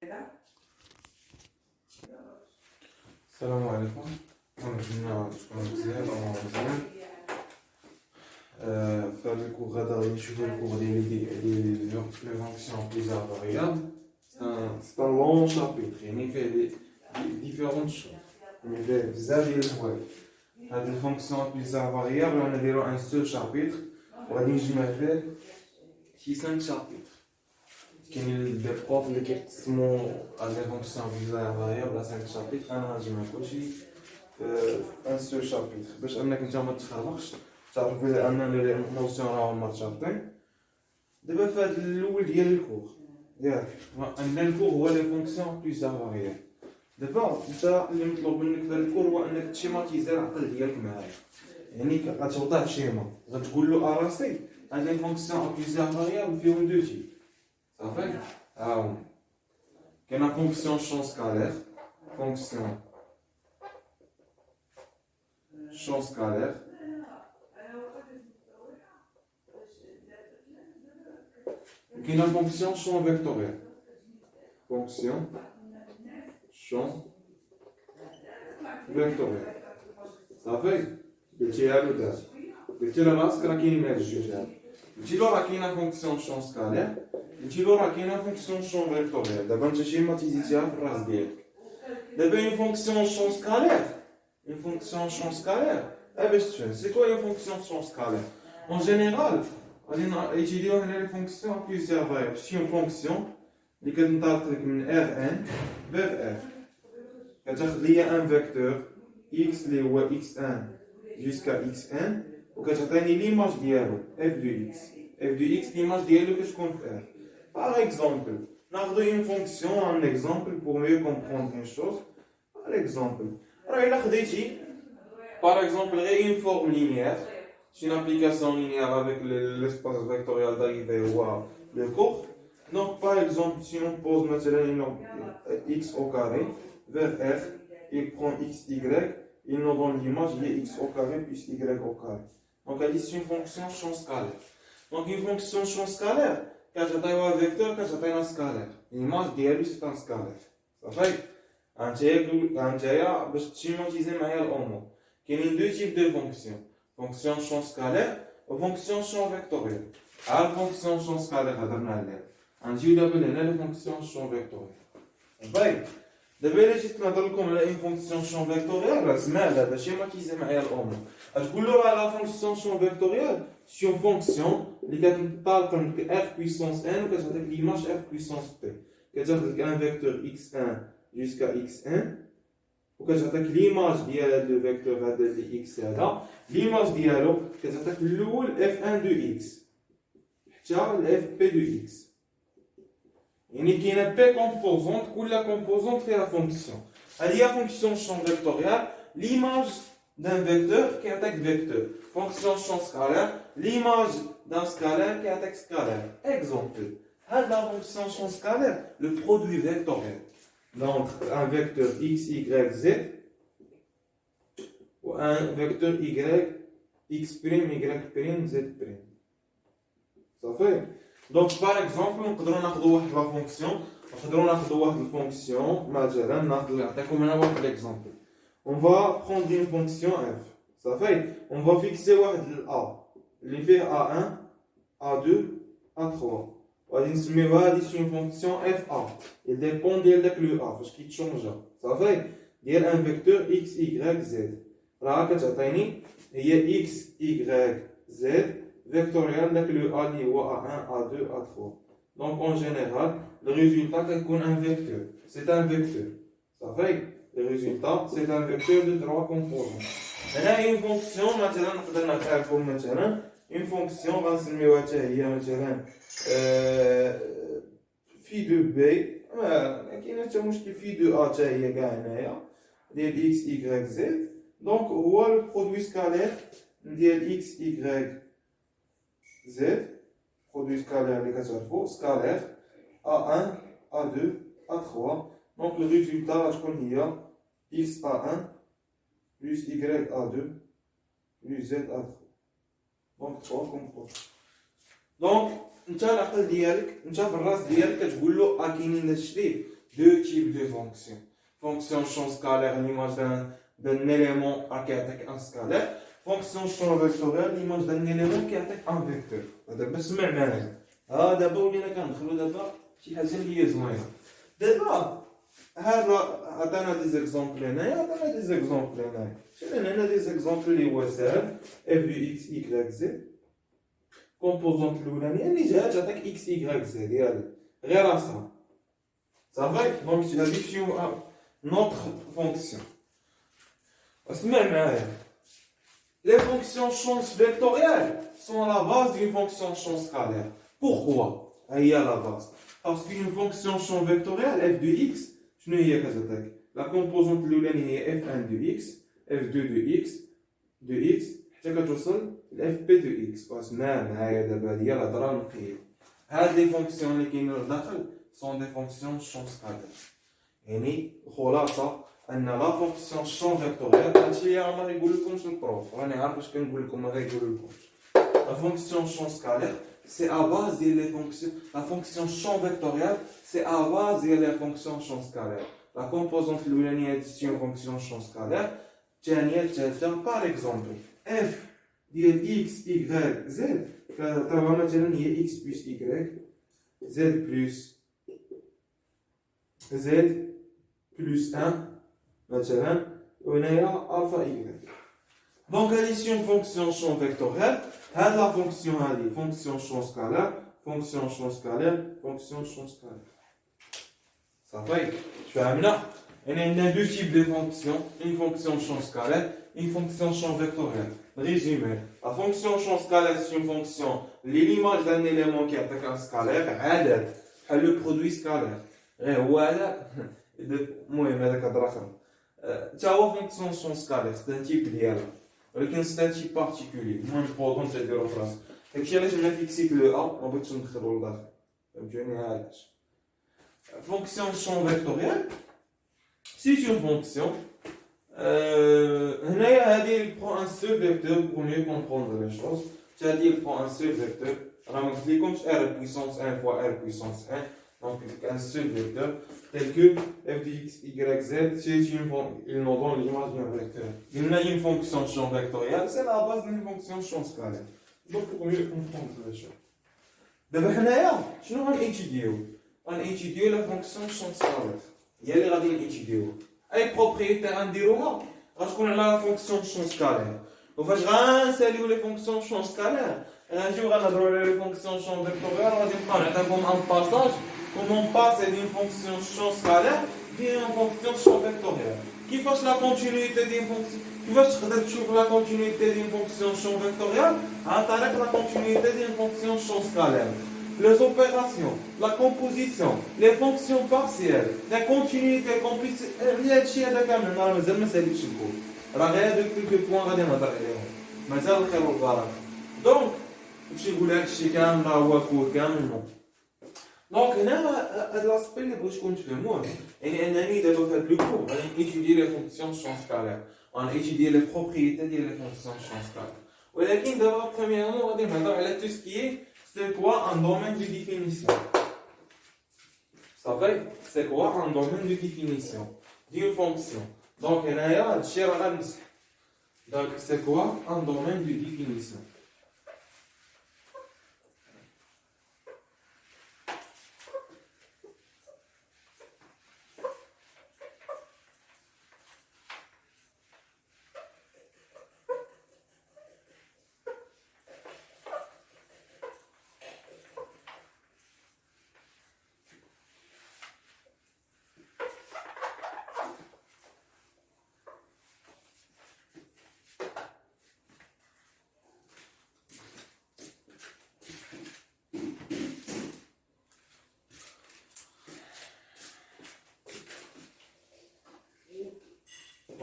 السلام عليكم. كنا مزيان مزيان. في هذا الكور غادا غادي نشوفو الكور ديال لي فونكسيون بليزيور فاريابل. سي ان لون شابيتر يعني فيه ديفيرونت شوز يعني فيه بزاف ديال الحوايج. هاد الفونكسيون بليزيور فاريابل غادي نديرو ان سول شابيتر وغادي نجمع فيه شي 5 شابيتر. كاين دي بروف اللي كيقسمو هاد لي فونكسيون بليزيور فاريابل على 5 شابيتر. انا غنجمع كلشي في ان سول شابيتر باش انك نتا ما تخربقش تعرف بلي ان لي نوسيون راهم مرتبطين. دابا في هاد الاول ديال الكور ياك ان الكور هو لي فونكسيون بليزيور فاريابل. دابا انت اللي مطلوب منك في هاد الكور هو انك تشيماتيزي العقل ديالك معايا، يعني غتوضع شيما غتقول له اراسي هاد لي فونكسيون بليزيور فاريابل فيهم دو تيب صافي. ها كاينه فونكسيون شون سكالير، فونكسيون شون سكالير كاينه فونكسيون شون فيكتوريال، فونكسيون شون فيكتوريال صافي. قلتيها له دابا قلتي له راسك راه كاينين هاد الجوج هادو، قلتي له راه كاينه فونكسيون شون سكالير، قلتي له راه كاينه فونكسيون شون فيكتوريال. دابا انت شيماتيزيتيها في الراس ديالك. دابا اون فونكسيون شون سكالير، اون فونكسيون شون سكالير باش تفهم سي كوا اون فونكسيون شون سكالير. اون جينيرال غادي نيتيديو هنا لي فونكسيون بليزيور فاريابل. شي اون فونكسيون اللي كتنطلق لك من ار ان فيغ ار، كتاخذ ليا ان فيكتور اكس اللي هو اكس ان جوسكا اكس ان وكتعطيني ليماج ديالو اف دو اكس. اف دو اكس ليماج ديالو كتكون في ار. باغ اكزومبل ناخذ اون فونكسيون ان اكزومبل بور ميو كومبروندر اون شوز. باغ اكزومبل راه الا خديتي باغ اكزومبل غير اون فورم لينيير، c'est une application linéaire avec l'espace vectoriel d'arrivée ou le cours. Donc, par exemple, si on pose maintenant x au carré vers r, il prend xy, il nous donne l'image, il y a x au carré plus y au carré. Donc, c'est une fonction champ scalaire. Donc, une fonction champ scalaire, quand j'ai un vecteur, quand j'ai un scalaire. L'image d'elle, c'est un scalaire. Ça fait un diagramme, je vais schématiser au mot. Il y a deux types de fonctions. Fonction champ scalaire ou fonction champ vectoriel. La fonction champ scalaire هضرنا عليها. غنجيو دابا لهنا لا فونكسيون شون فيكتوريال. باي دابا الا جيت نهضر لكم على اون فونكسيون شون فيكتوريال راه سمع دابا شيماتيزي معايا الامور. غتقول له راه لا فونكسيون شون فيكتوريال سي اون فونكسيون اللي كتنطلق من اف بويسونس ان وكتعطيك ليماج اف بويسونس بي. كتاخذ لك ان فيكتور اكس ان جوسكا اكس ان وكتعطيك ليماج ديال هذا لو فيكتور هذا اللي اكس هذا. ليماج ديالو كتعطيك الاول اف ان دو اكس حتى الاف بي دو اكس. يعني كاينه بي كومبوزونت، كل كومبوزونت فيها فونكسيون. هذه هي فونكسيون شون فيكتوريال. ليماج دان فيكتور كيعطيك فيكتور. فونكسيون شون سكالير ليماج دان سكالير كيعطيك سكالير. اكزومبل هاد لا فونكسيون شون سكالير لو برودوي فيكتوريال. Donc un vecteur x, y, z ou un vecteur y, x', y', z'. Ça fait. Donc par exemple, on peut prendre la fonction, l'exemple. On va prendre une fonction f. Ça fait. On va fixer a. Les fait a1, a2, a3. غادي نسميوها هذه سي فونكسيون اف ا. il dépend ديال داك لو ا فاش كيتشونجا صافي ديال ان فيكتور اكس y زد. راه كتعطيني هي اكس y زد فيكتوريال داك لو ا اللي هو a1 a2 a3. دونك اون جينيرال لو ريزولتا كيكون ان فيكتور سي ان فيكتور صافي. لو ريزولتا سي ان فيكتور دو 3 كومبوزون. هنا اون فونكسيون مثلا نقدر نعطيها لكم مثلا اون فونكسيون غنسميوها حتى هي مثلا في دو بي. ما كاين حتى مشكل في دو ا حتى هي كاع هنايا ديال اكس y زد. دونك هو لو برودوي سكالير ديال اكس y زد. برودوي سكالير اللي كتعرفو سكالير a1 a2 a3. دونك لو ريزولتا غتكون هي x a1 plus y a2 plus z a3. دونك 3 كومبوز. دونك انت العقل ديالك انت في الراس ديالك كتقول له كاينين هاد الشريف deux types de fonctions. Fonction champ scalaire, l'image d'un élément qui attaque un scalaire. Fonction champ vectoriel, l'image d'un élément qui attaque un vecteur. دابا سمع معايا. دابا ولينا كندخلوا دابا شي حاجه اللي هي زوينه. دابا هذا عطانا دي زيكزامبل هنايا، عطانا دي زيكزامبل هنايا. شرينا هنا دي زيكزامبل اللي هو سهل اف دو اكس يكلاك زد. كومبوزونت الاولانيه اللي جات تعطيك اكس يكلاك زد ياك غير راسها. صافي دونك هذيك شي نوتر فونكسيون. اسمع معايا. Les fonctions champ vectorielles sont la base d'une fonction champ scalaire. Pourquoi? Il y a la base. Parce qu'une fonction champ vectorielle, f de x, je ne sais pas. La composante de est f1 de x, f2 de x, حتى كتوصل fp de x. Parce que هي دابا هي الهضره النقيه. هاد لي فونكسيون اللي كاينين لداخل sont des fonctions champ scalaire. يعني الخلاصه ان لا فونكسيون شون فيكتوريال هادشي اللي راه ما غايقولكمش البروف راني عارف واش كنقول لكم ما غايقولكمش لا فونكسيون شون سكالير سي ا باز ديال لي فونكسيون لا فونكسيون شون فيكتوريال سي ا باز ديال لي فونكسيون شون سكالير لا كومبوزونت الاولانيه هادي سي اون فونكسيون شون سكالير الثانيه الثالثه باغ اكزومبل اف ديال اكس y زد كتعطيوها مثلا هي اكس بلس y زد بلس زد بلس 1 مثلا وهنايا الفا y. دونك هذه سي اون فونكسيون شون فيكتوريال. هاد لا فونكسيون هادي فونكسيون شون سكالير فونكسيون شون سكالير فونكسيون شون سكالير. صافي فهمنا. يعني عندنا دو تيب دو فونكسيون اون فونكسيون شون سكالير اون فونكسيون شون فيكتوريال. ريزومي لا فونكسيون شون سكالير سي اون فونكسيون اللي ليماج دان اليمون كيعطيك ان سكالير عدد بحال لو برودوي سكالير غير هو هذا. المهم هذاك هضره اخرى. حتى هو فونكسيون شون سكالير سي ان تيب ديالها ولكن سي ان تيب بارتيكولي. المهم بوغون تديرو في راسك. داكشي علاش انا فيكسيت لو ا ما بغيتش ندخلو لداخل. فهمتوني علاش. فونكسيون شون فيكتوريال سي اون فونكسيون هنايا هادي برون ان سول فيكتور بور ميو كومبروندر لي شوز. هادي برون ان سول فيكتور راه ما قلتلكمش ار بويسونس 1 فوا ار بويسونس 1. Donc un seul vecteur tel que f de x, y, z, il nous donne l'image d'un vecteur. Il y a une fonction champ vectorielle, c'est la base d'une fonction champ scalaire. Donc pour mieux comprendre les choses. D'abord, je vais étudier la fonction champ scalaire. Il y a les radios étudier. Les propriétaires indirects, parce qu'on a la fonction champ scalaire. On va saluer les fonctions champ scalaire. Un jour, on a les fonctions champ vectorielle, on va dire un passage. Comment on passe d'une fonction champ scalaire vers une fonction champ vectorielle. Qui fasse la continuité d'une fonction, qui va trouver la continuité d'une fonction champ vectorielle avec la continuité d'une fonction champ scalaire. Les opérations, la composition, les fonctions partielles, la continuité, les chiens de caméra, non, mais elle me sait les chicots. La réelle de quelques points à démontrer. Mais ça, le cas donc, je vous laisse chacun la voix pour non. Donc, هذا l'aspect اللي بغيت تكون تفهموه يعني انني دابا في هذا لو كور غادي نيتيدي لي فونكسيون شون سكالير غنيتيدي لي بروبريتي ديال لي فونكسيون شون سكالير ولكن دابا برومييرمون غادي نهضر على تو سكي سي كوا ان دومين دو ديفينيسيون. صافي سي كوا ان دومين دو ديفينيسيون ديال فونكسيون. دونك هنايا هادشي راه غنمسح. دونك سي كوا ان دومين دو ديفينيسيون.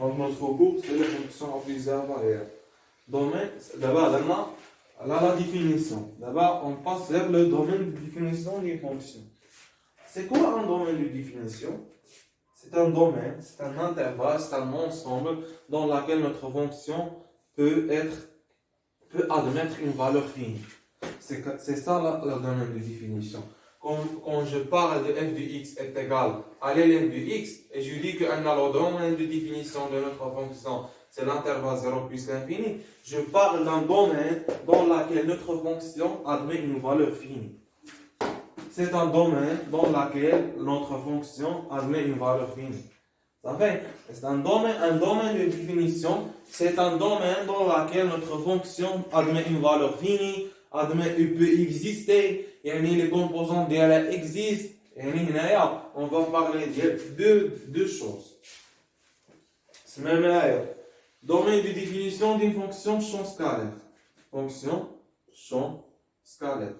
Donc notre cours, c'est les fonctions opposées variables. Domaine, d'abord, là, la définition. D'abord, on passe vers le domaine de définition des fonctions. C'est quoi un domaine de définition? C'est un domaine, c'est un intervalle, c'est un ensemble dans lequel notre fonction peut admettre une valeur finie. C'est ça le domaine de définition. quand je parle de f de x est égal à l'élève de x, et je dis que le domaine de définition de notre fonction, c'est l'intervalle 0 plus l'infini, je parle d'un domaine dans lequel notre fonction admet une valeur finie. C'est un domaine dans lequel notre fonction admet une valeur finie. Ça fait, c'est un domaine de définition, c'est un domaine dans lequel notre fonction admet une valeur finie, admet qu'il peut exister, et les composants d'elle existent, et on va parler de deux choses. C'est même domaine de définition d'une fonction champ scalaire. Fonction champ scalaire.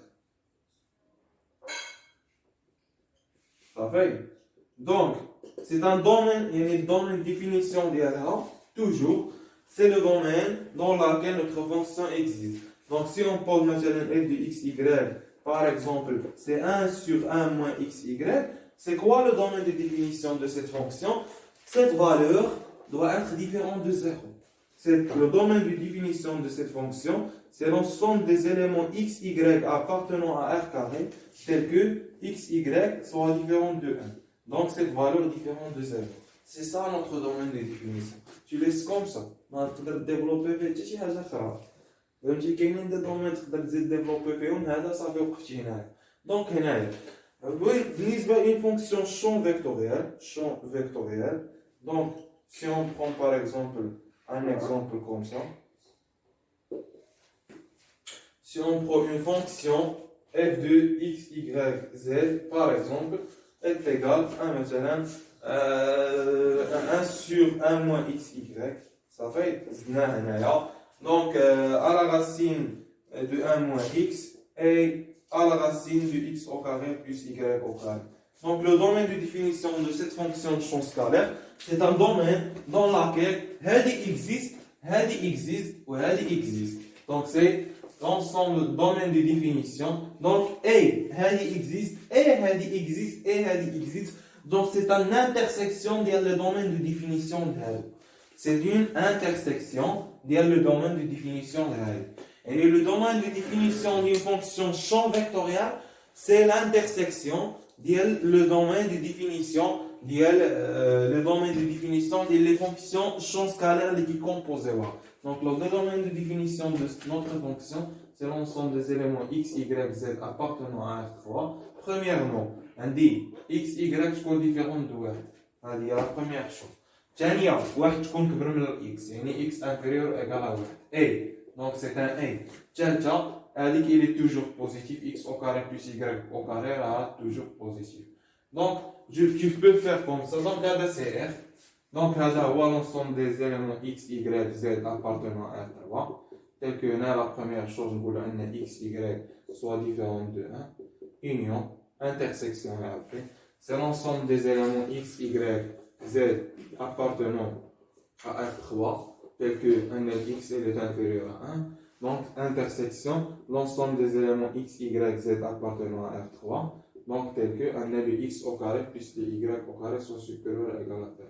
Ça fait, donc, c'est un domaine, il y a une domaine de définition d'elle, toujours, c'est le domaine dans lequel notre fonction existe. Donc, si on pose maintenant f de xy, par exemple, c'est 1 sur 1 moins xy, c'est quoi le domaine de définition de cette fonction? Cette valeur doit être différente de 0. Le domaine de définition de cette fonction, c'est l'ensemble des éléments xy appartenant à R carré, tels que xy soit différent de 1. Donc, cette valeur est différente de 0. C'est ça notre domaine de définition. Tu laisses comme ça. Tu peux développer شي حاجه اخرى. فهمتي كاينين دي دومين تقدر تزيد ديفلوبي فيهم هذا صافي وقفتي هنايا. دونك هنايا بالنسبه لune fonction champ vectoriel. Donc, si on prend par exemple un exemple comme ça, si on prend une fonction f de x, y, z, par exemple, est égal à maintenant 1 sur 1 moins xy, ça fait donc à la racine de 1 moins x et à la racine de x au carré plus y au carré. Donc le domaine de définition de cette fonction de champ scalaire, c'est un domaine dans lequel هذه existe ou هذه existe. Donc c'est l'ensemble du domaine de définition. Donc هذه existe et هذه existe. Donc c'est une intersection dans le domaine de définition de هذا. C'est une intersection dans le domaine de définition de هذا. Et le domaine de définition d'une fonction champ vectoriel, c'est l'intersection dans le domaine de définition des fonctions champ scalaire qui composent. Donc le domaine de définition de notre fonction, c'est l'ensemble des éléments x, y, z appartenant à R3. Premièrement, on dit x, y sont différents de R. C'est la première chose. ثانيا واحد تكون كبر من x يعني x inférieur égal à 1 a. Donc c'est un a. ثالثا هذيك il est toujours positif, x au carré plus y au carré là toujours positif. Donc tu peux faire comme ça. Donc هذا c'est R. Donc هذا هو l'ensemble des éléments x, y, z appartenant à R3. Tel que la première chose نقول ان x, y soit différent de 1. Union, intersection et après. C'est l'ensemble des éléments x, y, z appartenant à R3, tel que un x est inférieur à 1. Donc, intersection, l'ensemble des éléments x, y, z appartenant à R3. Donc, tel que un de x au carré plus de y au carré soit supérieur à égal à 0.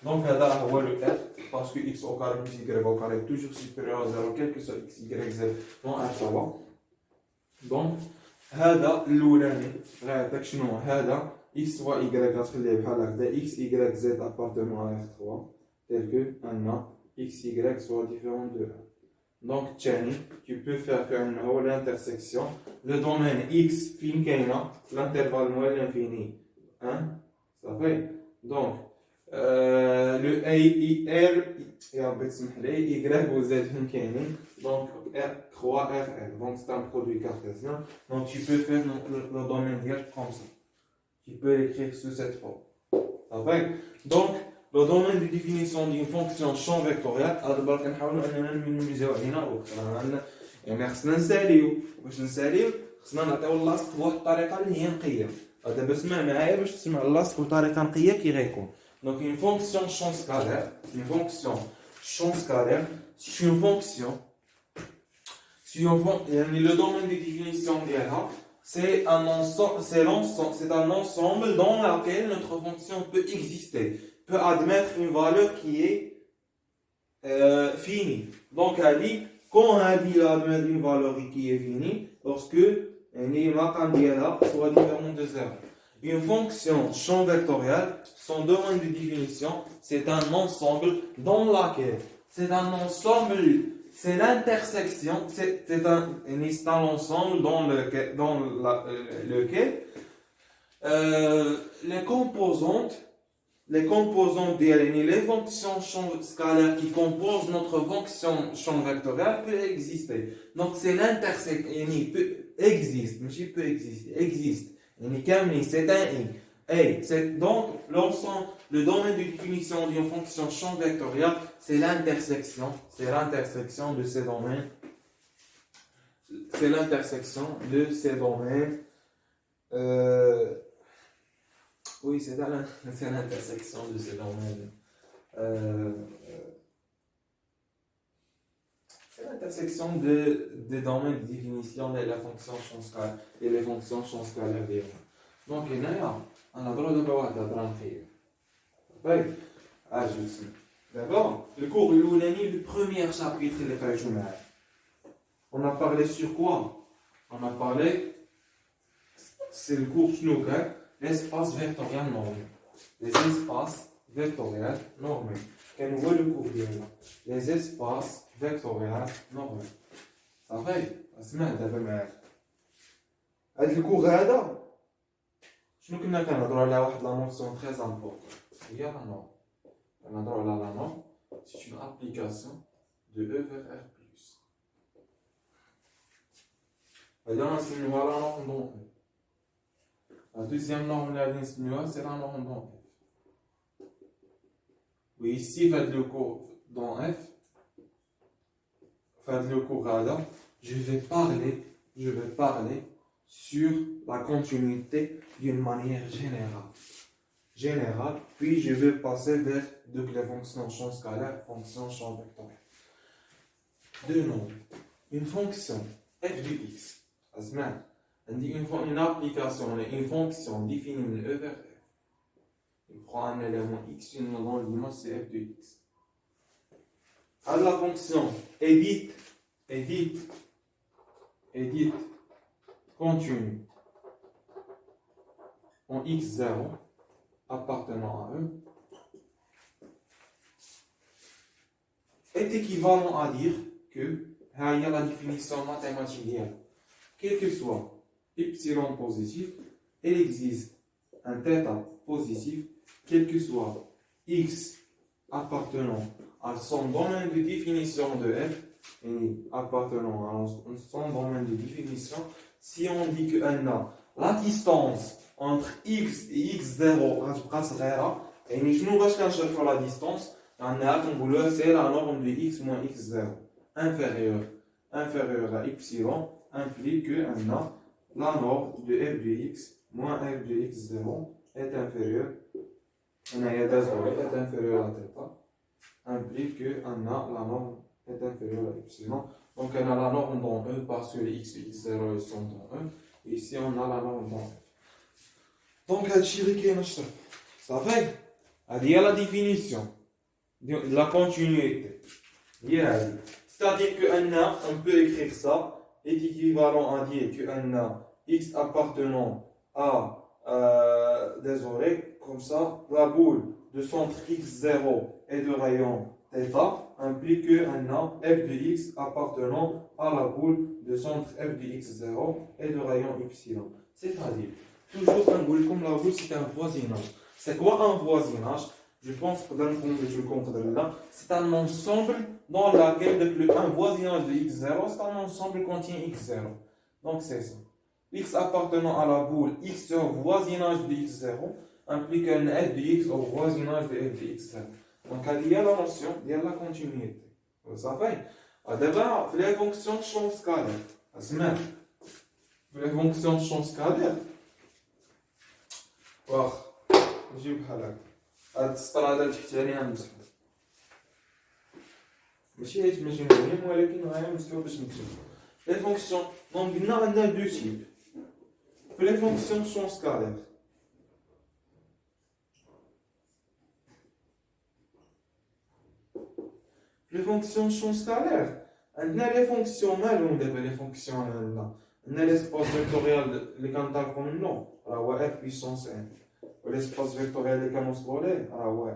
Donc, هذا هو le R, parce que x au carré plus y au carré est toujours supérieur à 0, quel que soit x, y, z dans R3. Donc, هذا الأولاني غاداك شنو هذا x soit y غتخليه بحال هكذا x, y, z appartenant à R3 tel que un x, y soit différent de 1. Donc, tu peux faire l'intersection. Le domaine x, fin كاينه l'intervalle moins l'infini 1. Ça fait. Donc, le a, i, r y ou z fin كاينين. Donc, R3, RL. Donc, c'est un produit cartésien. Donc, tu peux faire le domaine comme ça. Tu peux l'écrire sous cette forme. Donc, le domaine de définition d'une fonction champ vectoriel, d'abord, نحاولوا اننا نميزيو علينا وخصنا يعني خصنا نساليو باش نساليو خصنا نعطيو اللاصق بواحد الطريقه اللي هي نقيه. دابا اسمع معايا باش تسمع اللاصق بطريقه نقيه كي غيكون. Donc une fonction champ scalaire, c'est une fonction le domaine de définition d'IRA, c'est un ensemble dans lequel notre fonction peut exister, peut admettre une valeur qui est finie. Donc, elle dit, quand elle dit admettre une valeur qui est finie, lorsque يعني المقام ديالها soit différent de 0. Une fonction champ vectoriel, son domaine de définition, c'est un ensemble dans laquelle, c'est un ensemble, c'est l'intersection, c'est un ensemble dans lequel les composantes les fonctions champ scalaire qui composent notre fonction champ vectoriel peuvent exister. Donc c'est l'intersection, existe, mais peut exister, existe. C'est un i. Et c'est donc l'ensemble, le domaine de définition d'une fonction champ vectoriel, c'est l'intersection de ces domaines. C'est l'intersection de ces domaines. Oui, c'est l'intersection de ces domaines. C'est l'intersection des domaines de définition de la fonction champ scalaire et les fonctions champ scalaire. Donc, il y a un droit de voir la branche. D'accord? Le cours le premier chapitre, on a parlé sur quoi? On a parlé, c'est le cours Schnooker, l'espace vectoriel normé. Les espaces vectoriels normés. Quel est le cours de les espaces vectoriels normés. Ça fait, اسمع دابا معاك. هاد الكور هذا شنو كنا كنهضروا على واحد لا نوسيون تري امبورطون هي لا نورم. كنهضروا على لا نورم سي اون ابليكاسيون دو E vers R+. هذا نسميوها لا نورم دون E. La deuxième norme c'est la norme dans F. Oui, ici, faites le cours dans F. Faites le cours là. Je vais parler sur la continuité d'une manière générale. Puis je vais passer vers les fonctions champ scalaire, fonctions champ vectoriel. Deux nombres. Une fonction f de x. Une application, une fonction définie E vers f. Il prend un élément x, une dans c'est f de x. À la fonction edit continue en x0 appartenant à E est équivalent à dire que il y a la définition mathématique quel que soit epsilon positif, il existe un θ positif, quel que soit x appartenant à son domaine de définition de f, et appartenant à son domaine de définition, si on dit que la distance entre x et x0 et nous cherchons la distance, c'est la norme de x moins x0 inférieure à epsilon implique que la norme de f de x moins f de x0 est inférieure à θ implique que la norme est inférieure à epsilon. Donc on a la norme dans E parce que les x et x0 sont dans E. Et ici on a la norme dans F. Donc ça fait il y a la définition de la continuité. C'est-à-dire qu'on peut écrire ça est équivalent à dire que x appartenant à désolé, comme ça, la boule de centre x0 et de rayon θ implique que f de x appartenant à la boule de centre f de x0 et de rayon epsilon. C'est-à-dire, toujours un boule comme la boule, c'est un voisinage. C'est quoi un voisinage? Je pense que c'est un ensemble dans lequel un voisinage de x0, c'est un ensemble qui contient x0. Donc c'est ça. X appartenant à la boule x au voisinage de x0 implique un f de x au voisinage de f de x0. Donc il y a la notion, il y a la continuité. Ça fait. D'abord, les fonctions de champ scalaire. Les fonctions de champ scalaire. نجيب بحال هكا هاد السطر هذا تحت عليه غنمسحو ماشي حيت ماشي مهم ولكن غنمسحو باش نكتب لي فونكسيون دونك قلنا عندنا دو تيب في لي فونكسيون شون سكالير لي فونكسيون شون سكالير عندنا لي فونكسيون مالهم دابا لي فونكسيون عندنا l'espace vectoriel اللي كنطلقوا منه راه هو f puissance n والespace vectoriel اللي كنوصلوا ليه راه هو f.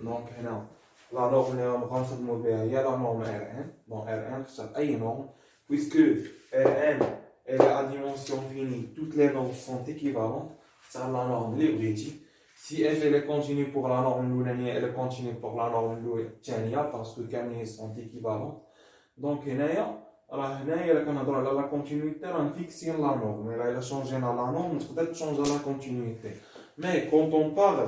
دونك هنا لا نورم اللي غنبقاو نخدمو بها هي لا نورم Rn. دونك Rn اختار اي نورم puisque Rn elle est à dimension finie, toutes les normes sont équivalentes. C'est la norme libre. Si f elle est continue pour la norme l'oulania, elle est continue pour la norme l'oulania parce que les sont équivalentes. Donc la continuité, on fixe la norme. Elle a changé la norme, peut-être changer la continuité. Mais quand on parle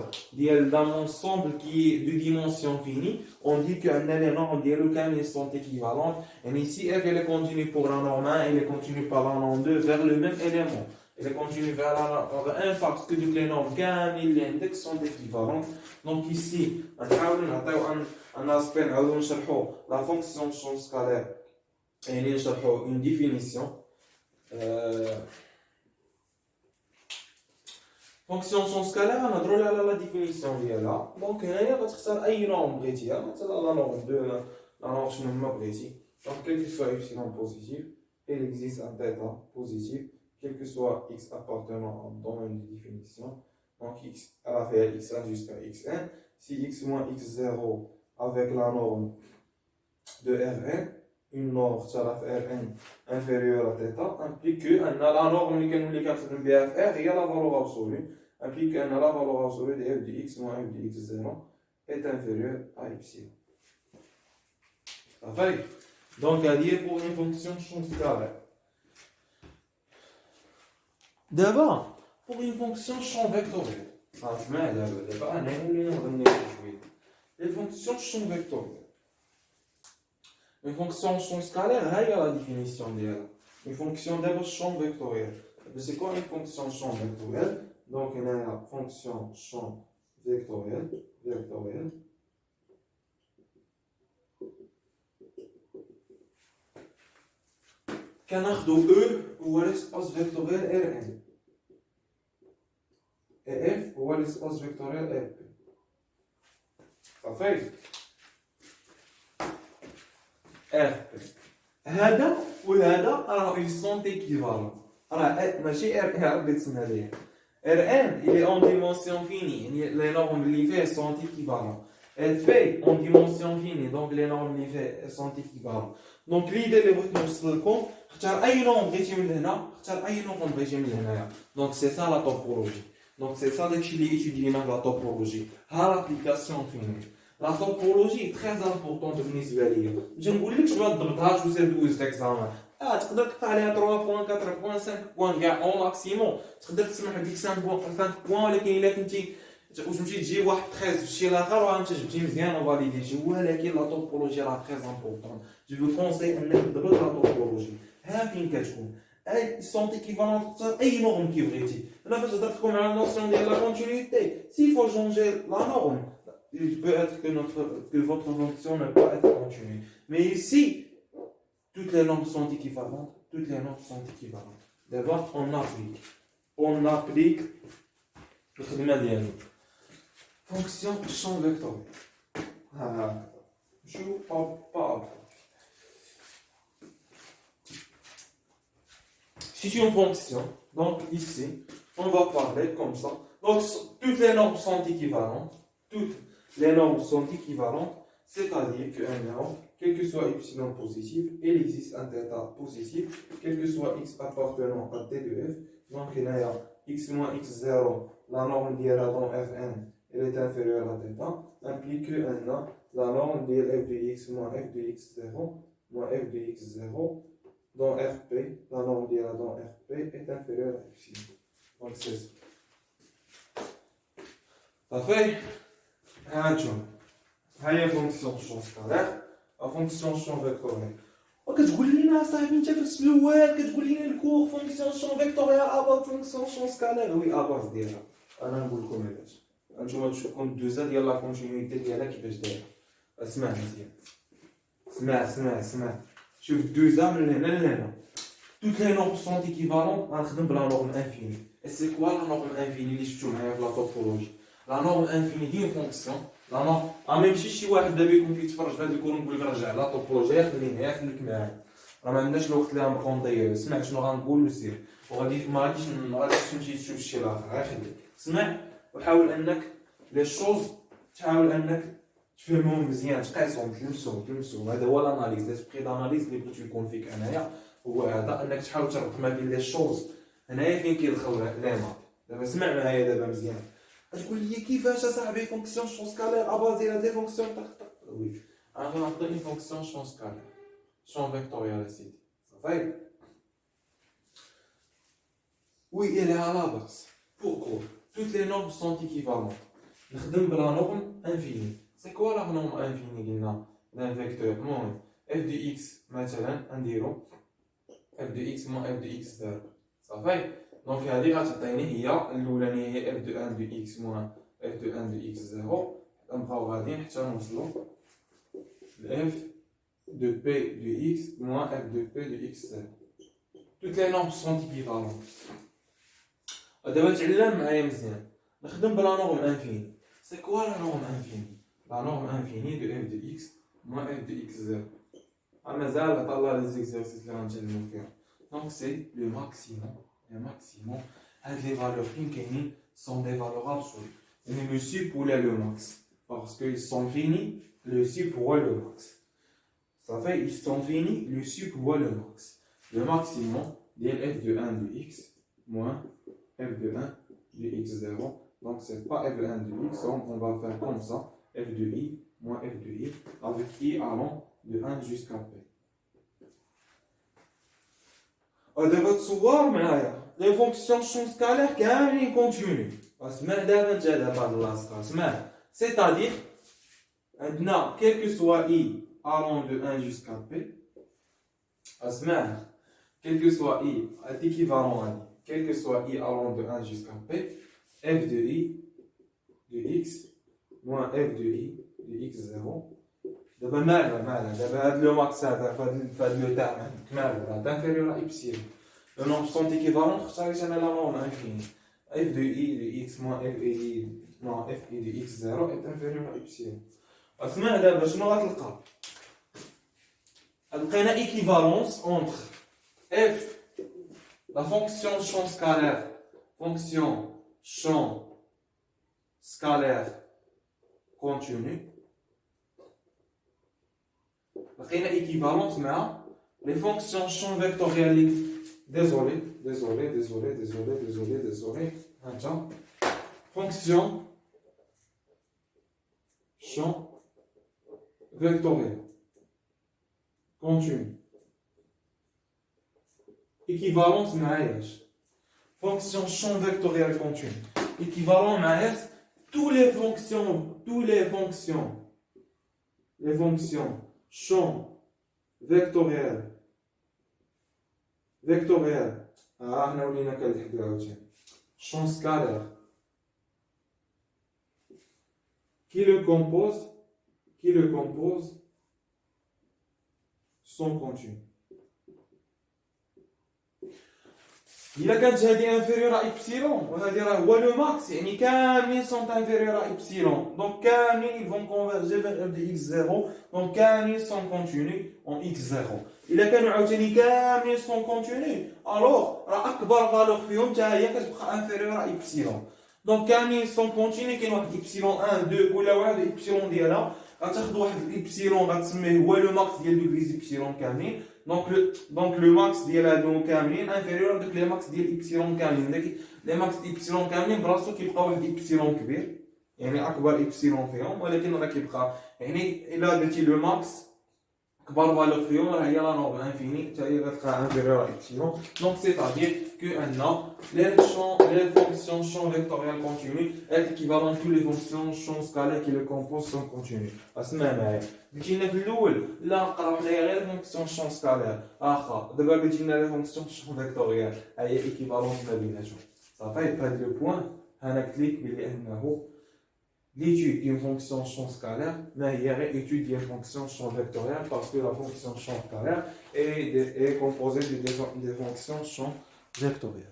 d'un ensemble qui est de dimension finie, on dit que les normes les sont équivalentes. Et ici, f elle est continue pour la norme 1, elle est continue par la norme 2 vers le même élément. Elle est continue vers la norme 1 parce que toutes les normes les index sont équivalentes. Donc ici, on a un aspect, la fonction champ scalaire. Et une définition. Fonction champ scalaire, on a droit à la définition là. Donc, il y a une norme brétie. La norme 2, la norme chemin brétie. Donc, quel que soit epsilon positif, il existe un θ positif, quel que soit x appartenant au domaine de définition. Donc, x à la réelle x1 jusqu'à xn. Si x moins x0 avec la norme de Rn, une norme Rn inférieure à θ implique que la norme qui est BFR et la valeur absolue implique que la valeur absolue de f de x moins f de x0 est inférieure à epsilon. Parfait. Donc, à dire pour une fonction champ scalaire. D'abord, pour une fonction champ vectoriel. Les fonctions champ vectoriel. Une fonction champ scalaire, il y a la définition d'elle. Une fonction d'abord champ vectoriel. C'est quoi une fonction champ vectoriel? Donc, il y a la fonction champ vectoriel. كناخدو E هو l'espace vectoriel Rn. Et F هو l'espace vectoriel Rp. صافي. Rp. هذا وهذا راه ils sont équivalents. راه ماشي R اللي تسمى ليه. Rn il est en dimension finie. يعني les normes اللي فيه sont équivalents. Fp en dimension finie. Donc les normes اللي فيه sont équivalents. Donc l'idée اللي بغيت نوصل لكم اختار اي نوم بغيتي من هنا اختار اي نوم بغيتي من هنايا. Donc c'est ça la topologie. Donc c'est ça داكشي اللي étudie la topologie. ها l'application finie. La topologie est très importante بالنسبه ليا. نجي نقول لك ما تضبطهاش وسير دوز ليكزامان. تقدر تقطع عليها 3.4 4.5 كاع او ماكسيموم. تقدر تسمح بديك 5 بوان ولكن الا كنتي وتمشي تجي واحد 13 في الشيء الاخر راه انت جبتي مزيان وفاليديتي. ولكن لا توبولوجي راه تري امبورطون. جو فو كونساي انك تضبط لا توبولوجي. ها فين كتكون اي سون ايكيفالون اي نورم كي بغيتي. انا فاش هضرت لكم على النوسيون ديال لا كونتينيتي سي فو شونجي لا نورم il peut être que votre fonction ne peut pas être continue. Mais ici, toutes les normes sont équivalentes. D'abord, on applique le traitement dialogue. Fonction champ vectoriel. Si c'est une fonction, donc ici, on va parler comme ça. Donc, toutes les normes sont équivalentes. Les normes sont équivalentes, c'est-à-dire qu'un norme, quel que soit epsilon positif, il existe un θ positif, quel que soit x appartenant à t de f. Donc il y a x moins x0, la norme d'IRA dans Rn, elle est inférieure à θ, implique que la norme de f de x moins f de x0, moins f de x0, dans Rp, la norme d'IRA dans Rp est inférieure à epsilon. Donc c'est ça. Ça fait هاي فونكسيون شون سكالير فونكسيون شون فيكتوريال. وكتقول لنا صاحبي انت في السلوات كتقول لنا الكور فونكسيون شون فيكتوريال اباز فونكسيون شون سكالير. وي اباز ديالها انا نقول لكم علاش. انتوما تشوفوا الدوزه ديال لا كونتينيتي ديالها كيفاش دايره. اسمع مزيان اسمع شوف الدوزه من هنا لهنا. توت لي نورم سون ايكيفالون غنخدم بلا نورم انفيني. اي سي كوا لا نورم انفيني اللي شفتو معايا في لا توبولوجي؟ لا نورم انفيني دي فونكسيون لا نورم ميمشي شي واحد دابا يكون كيتفرج في هذا الكور نقول لك رجع لا توبولوجي خليك معايا. راه ما عندناش الوقت اللي غنبقاو نضيعو. سمع شنو غنقول وسير، وغادي ما غاديش تمشي تشوف الشيء الاخر. غير خليك سمع وحاول انك لي شوز تحاول انك تفهمهم مزيان، تقيسهم، تلمسهم. هذا هو الاناليز، لاسبري داناليز اللي بغيت يكون فيك انايا هو هذا، انك تحاول تربط ما بين لي شوز. هنايا فين كيدخل لي مات. دابا سمع معايا دابا مزيان. تقول لي كيفاش اصاحبي فونكسيون شون سكالير ابازي على دي فونكسيون وي انا غنعطيني فونكسيون شون سكالير شون فيكتوريال سيدي صافي. Oui, elle est à la base. Pourquoi? Toutes les normes sont équivalentes. نخدم بلا norme infinie. C'est quoi la norme infinie قلنا d'un vecteur moins f de x مثلا نديرو f de x moins f de x زيرو صافي. دونك هذه غتعطيني هي الاولانيه هي f de 1 de x moins f de 1 de x زيرو. نبقاو غاديين حتى نوصلو ل f de p de x moins f de p de x زيرو. Toutes les normes sont équivalentes. دابا تعلم معايا مزيان. نخدم بلا نورم انفيني. سي كوا لا نورم انفيني؟ لا نورم انفيني دو اف دو اكس موان اف دو اكس زيرو. مازال عطا لي زيكزارسيس اللي غنتعلمو فيهم. دونك سي لو ماكسيموم. هاد لي فالور فين كاينين سون دي فالور ابسولو. يعني لو سوب ولا لو ماكس. باسكو ils sont finis, le sup هو لو ماكس. صافي ils sont finis, le sup هو لو ماكس. Le maximum ديال f de 1 de x moins f de 1 de x0. Donc c'est pas f de 1 de x, donc on va faire comme ça, f de i moins f de i, avec i allant de 1 jusqu'à p. دابا تصور معايا لي فونكسيون شون سكالير كاملين كونتينيو. اسمع دابا انت دابا هاد اللاصقه اسمع. سيتادير عندنا كيل كو سوا i allant de 1 jusqu'à p. اسمع quel que soit i est équivalent à i, quel que soit i allant de 1 jusqu'à p, f de i de x moins f de i de x0. دابا مالها دابا هاد لو ماكس هذا فهاد لو تاع مالها هذا انفيريور ا ايبسيلون. لو نورم سون ايكيفالون اختاريت انا لا نورم انفيني. f de i de x moins f i moins f i de x0 est inférieur à ايبسيلون. اسمع دابا شنو غتلقى؟ لقينا ايكيفالونس اونتر f, la fonction champ scalaire continu. لقينا équivalence مع les fonctions champ vectoriel. Désolé. Attends. Fonction champ vectoriel continu. Équivalence معاياش fonction champ vectoriel continu. Équivalent معاياش tous les fonctions champ vectoriel حنا ولينا كنحكيو عاوتاني champ scalaire qui le compose sont continus. إلا كانت هذه انفيريور ا إبسيلون وهذه راه هو لو ماكس، يعني كاملين سون انفيريور ا إبسيلون، دونك كاملين يفون كونفيرجي فيغ اف دي اكس زيرو، دونك كاملين سون كونتيني اون اكس زيرو. إلا كانوا عاوتاني كاملين سون كونتيني الوغ راه أكبر فالور فيهم حتى هي كتبقى انفيريور ا إبسيلون. دونك كاملين سون كونتيني كاين واحد إبسيلون 1 2 كل واحد إبسيلون ديالها غتاخد واحد الإبسيلون غتسميه هو لو ماكس ديال دوك لي إبسيلون كاملين. Donc le max ديال هادو كاملين انفيريور دوك لي ماكس ديال إبسيلون كاملين. داك لي ماكس ديال إبسيلون كاملين براسو كيبقى واحد إبسيلون كبير، يعني أكبر إبسيلون فيهم، ولكن راه كيبقى يعني إلا درتي لو ماكس كبر فالور فيهم راه هي لا نورم انفيني حتى هي غتبقى انفيريور ا إبسيلون. دونك سيتادير كو أن les fonctions champ vectoriel continu est équivalent à toutes les fonctions champ scalaire qui le composent sont continues. اسمع معايا، قلت لنا في الاول لا نقراو حنايا غير فونكسيون شون سكالير اخا، دابا قلت لنا لي فونكسيون شون فيكتوريال هي ايكيفالونس ما بيناتهم. صافي في هذا لو بوين انا قلت لك بلي انه l'étude d'une fonction champ scalaire ما هي غير étude d'une fonction champ vectoriel parce que la fonction champ scalaire est composée de des fonctions champ vectoriel.